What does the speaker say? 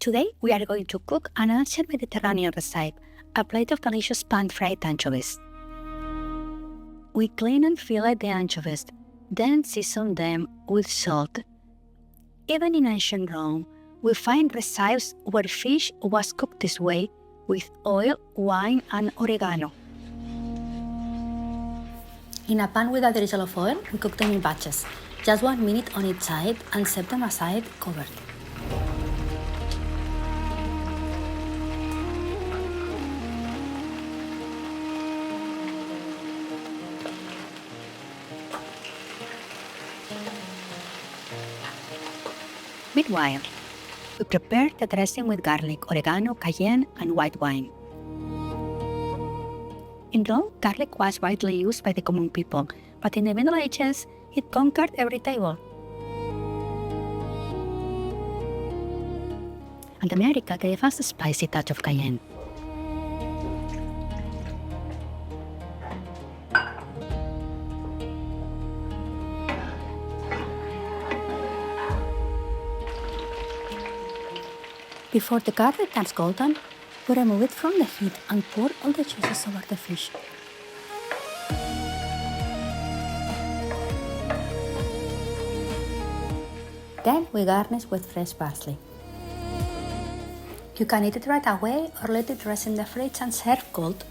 Today we are going to cook an ancient Mediterranean recipe, a plate of delicious pan-fried anchovies. We clean and fillet the anchovies, then season them with salt. Even in ancient Rome, we find recipes where fish was cooked this way, with oil, wine, and oregano. In a pan with a drizzle of oil, we cook them in batches, just 1 minute on each side, and set them aside covered. Meanwhile, we prepare the dressing with garlic, oregano, cayenne, and white wine. In Rome, garlic was widely used by the common people, but in the Middle Ages, it conquered every table. And America gave us a spicy touch of cayenne. Before the garlic turns golden, we remove it from the heat and pour all the juices over the fish. Then we garnish with fresh parsley. You can eat it right away or let it rest in the fridge and serve cold.